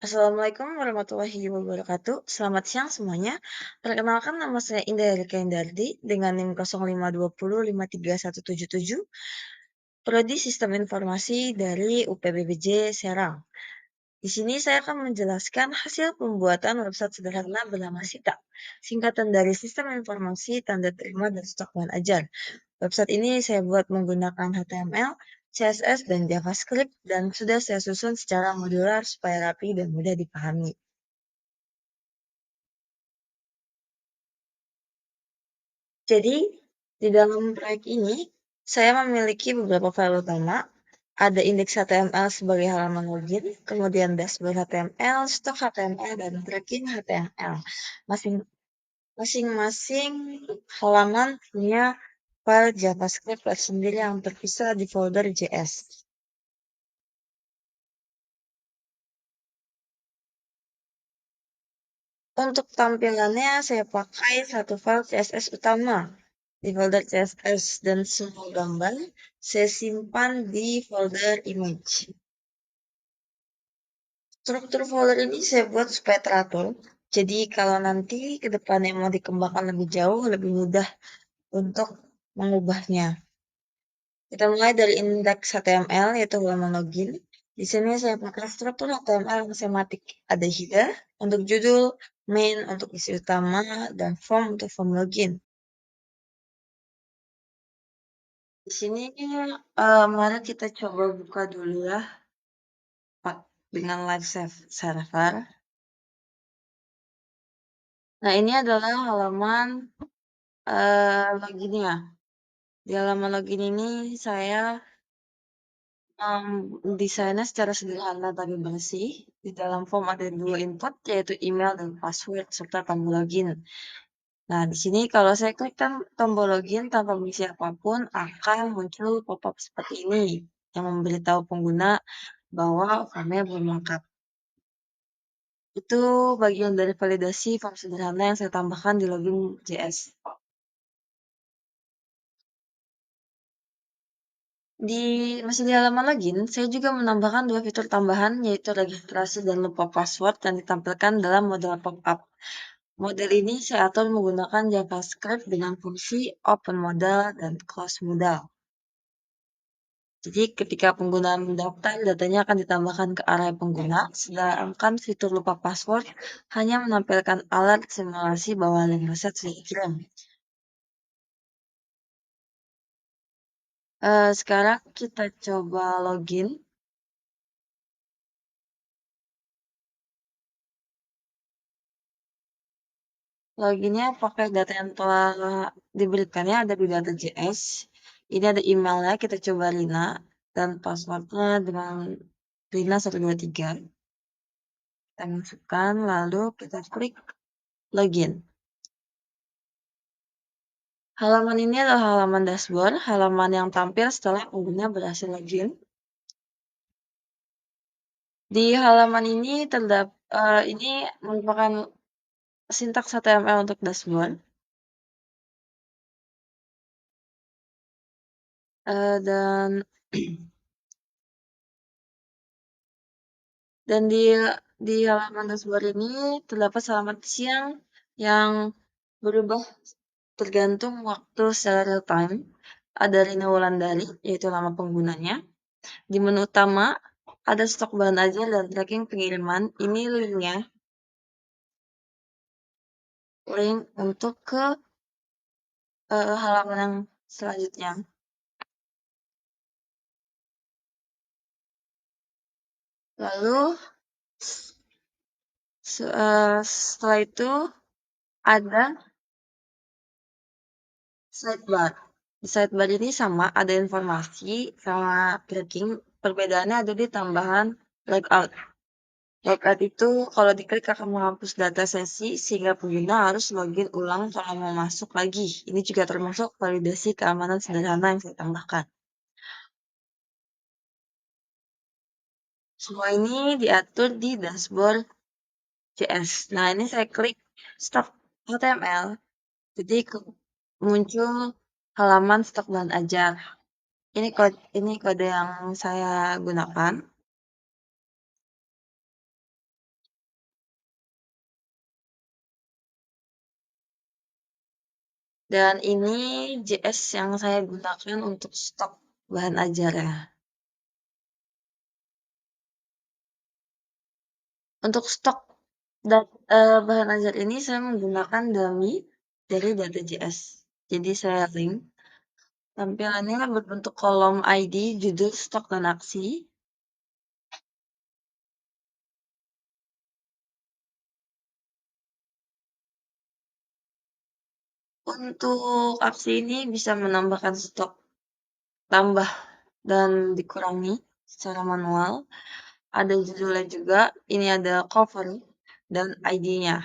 Assalamualaikum warahmatullahi wabarakatuh. Selamat siang semuanya. Perkenalkan nama saya Indah Erika Indardi dengan NIM 0520531177, Prodi Sistem Informasi dari UPBBJ Serang. Di sini saya akan menjelaskan hasil pembuatan website sederhana bernama Sita, singkatan dari Sistem Informasi Tanda Terima dan Stok Bahan Ajar. Website ini saya buat menggunakan HTML, CSS, dan JavaScript, dan sudah saya susun secara modular supaya rapi dan mudah dipahami. Jadi, di dalam proyek ini, saya memiliki beberapa file utama. Ada indeks HTML sebagai halaman login, kemudian dashboard HTML, stok HTML, dan tracking HTML. Masing- Masing-masing halaman punya file JavaScript tersendiri yang terpisah di folder JS. Untuk tampilannya, saya pakai satu file CSS utama di folder CSS dan semua gambar saya simpan di folder image. Struktur folder ini saya buat supaya teratur. Jadi kalau nanti ke depannya mau dikembangkan lebih jauh, lebih mudah untuk mengubahnya. Kita mulai dari indeks HTML yaitu halaman login. Di sini saya pakai struktur HTML yang semantik. Ada header untuk judul, main untuk isi utama, dan form untuk form login. Di sini mari kita coba buka dulu ya Pak, dengan live server. Nah, ini adalah halaman loginnya. Di halaman login ini saya desainnya secara sederhana tapi bersih. Di dalam form ada dua input yaitu email dan password serta tombol login. Nah, di sini kalau saya klik tombol login tanpa mengisi apapun akan muncul pop-up seperti ini yang memberitahu pengguna bahwa formnya belum lengkap. Itu bagian dari validasi form sederhana yang saya tambahkan di login JS. Masih di halaman login, saya juga menambahkan dua fitur tambahan, yaitu registrasi dan lupa password yang ditampilkan dalam model pop-up. Model ini saya atur menggunakan JavaScript dengan fungsi open modal dan close modal. Jadi ketika pengguna mendaftar, datanya akan ditambahkan ke area pengguna, sedangkan fitur lupa password hanya menampilkan alert simulasi bahwa link reset sudah dikirim. Sekarang kita coba login. Loginnya pakai data yang telah diberikannya ada di data JS. Ini ada emailnya, kita coba Rina. Dan passwordnya dengan Rina123. Kita masukkan, lalu kita klik login. Halaman ini adalah halaman dashboard, halaman yang tampil setelah pengguna berhasil login. Di halaman ini ini merupakan sintaks HTML untuk dashboard. Dan Dan di halaman dashboard ini terdapat alamat siang yang berubah tergantung waktu secara real time. Ada Rina Wulandari, yaitu nama penggunanya. Di menu utama ada stok bahan ajar dan tracking pengiriman. Ini link untuk ke halaman yang selanjutnya. Lalu setelah itu ada sidebar. Di sidebar ini sama, ada informasi sama tracking. Perbedaannya ada di tambahan logout. Logout itu kalau diklik akan menghapus data sesi sehingga pengguna harus login ulang kalau mau masuk lagi. Ini juga termasuk validasi keamanan sederhana yang saya tambahkan. Semua ini diatur di dashboard JS. Nah, ini saya klik stop HTML. Jadi muncul halaman stok bahan ajar. Ini kode yang saya gunakan. Dan ini JS yang saya gunakan untuk stok bahan ajarnya. Untuk stok bahan ajar ini saya menggunakan dummy dari Data.js. Jadi saya link. Tampilannya berbentuk kolom ID, judul, stok, dan aksi. Untuk aksi ini bisa menambahkan stok tambah dan dikurangi secara manual. Ada judulnya juga, ini ada cover dan ID-nya.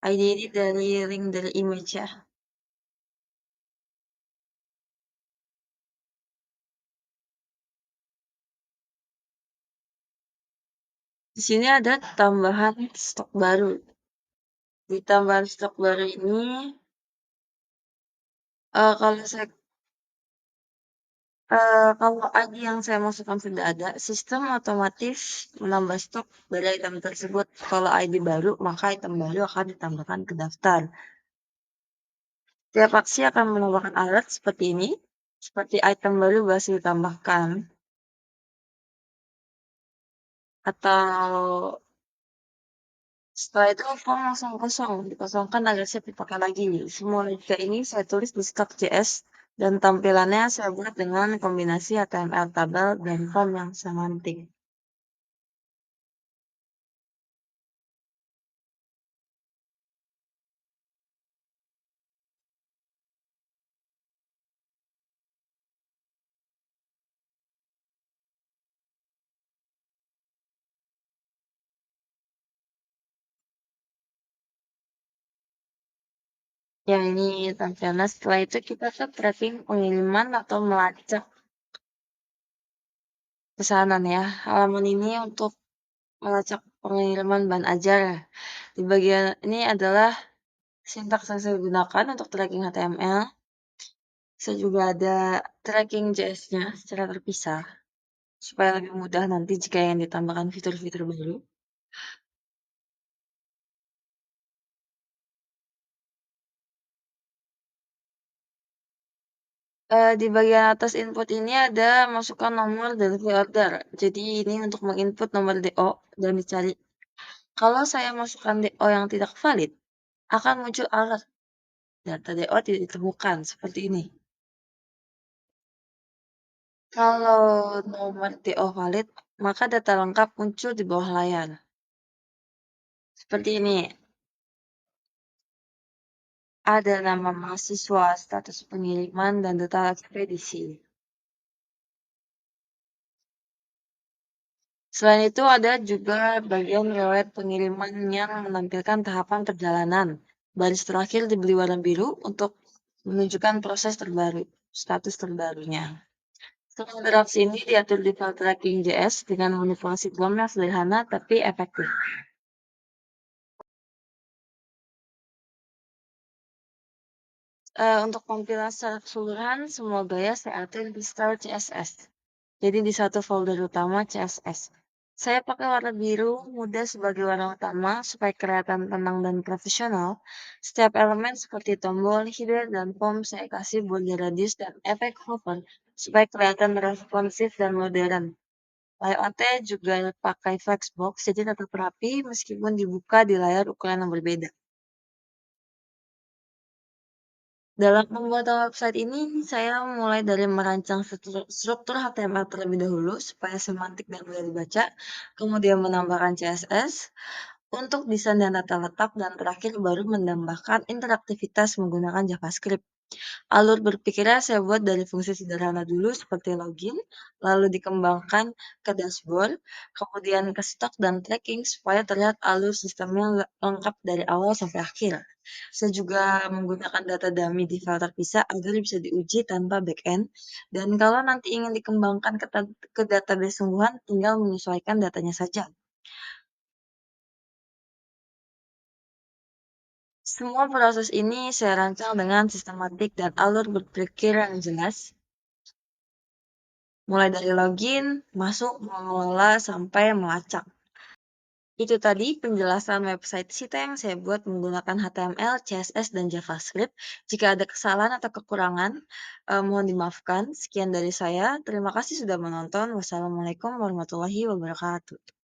ID ini dari link dari image ya. Di sini ada tambahan stok baru. Di tambahan stok baru ini, kalau ID yang saya masukkan sudah ada, sistem otomatis menambah stok dari item tersebut. Kalau ID baru, maka item baru akan ditambahkan ke daftar. Tiap aksi akan menambahkan alert seperti ini, seperti item baru berhasil ditambahkan, atau setelah itu form langsung kosong, dikosongkan agar siap dipakai lagi. Semua logika ini saya tulis di Stock.js dan tampilannya saya buat dengan kombinasi HTML tabel dan form yang semantik. Ya, ini tampilannya. Setelah itu kita ke tracking pengiriman atau melacak pesanan ya. Halaman ini untuk melacak pengiriman bahan ajar. Di bagian ini adalah sintaks yang saya gunakan untuk tracking HTML. Saya juga ada tracking JS-nya secara terpisah, supaya lebih mudah nanti jika yang ditambahkan fitur-fitur baru. Di bagian atas input ini ada masukkan nomor delivery order. Jadi ini untuk menginput nomor DO dan dicari. Kalau saya masukkan DO yang tidak valid, akan muncul alert. Data DO tidak ditemukan, seperti ini. Kalau nomor DO valid, maka data lengkap muncul di bawah layar. Seperti ini. Ada nama mahasiswa, status pengiriman, dan data ekspedisi. Selain itu ada juga bagian riwayat pengiriman yang menampilkan tahapan perjalanan. Baris terakhir diberi warna biru untuk menunjukkan proses terbaru, status terbarunya. Semua interaksi ini diatur di file tracking JS dengan manipulasi form yang sederhana tapi efektif. Untuk tampilan secara keseluruhan, semua gaya saya atur di Style CSS. Jadi di satu folder utama CSS. Saya pakai warna biru muda sebagai warna utama supaya kelihatan tenang dan profesional. Setiap elemen seperti tombol, header, dan form saya kasih border radius dan efek hover supaya kelihatan responsif dan modern. Layoutnya juga pakai flexbox jadi tetap rapi meskipun dibuka di layar ukuran yang berbeda. Dalam pembuatan website ini, saya mulai dari merancang struktur HTML terlebih dahulu supaya semantik dan mudah dibaca, kemudian menambahkan CSS untuk desain dan data letak, dan terakhir baru menambahkan interaktivitas menggunakan JavaScript. Alur berpikirnya saya buat dari fungsi sederhana dulu seperti login, lalu dikembangkan ke dashboard, kemudian ke stok dan tracking supaya terlihat alur sistemnya lengkap dari awal sampai akhir. Saya juga menggunakan data dummy di file terpisah agar bisa diuji tanpa backend. Dan kalau nanti ingin dikembangkan ke database sungguhan, tinggal menyesuaikan datanya saja. Semua proses ini saya rancang dengan sistematik dan alur berpikir yang jelas, mulai dari login, masuk, mengelola, sampai melacak. Itu tadi penjelasan website Sita yang saya buat menggunakan HTML, CSS, dan JavaScript. Jika ada kesalahan atau kekurangan, mohon dimaafkan. Sekian dari saya. Terima kasih sudah menonton. Wassalamualaikum warahmatullahi wabarakatuh.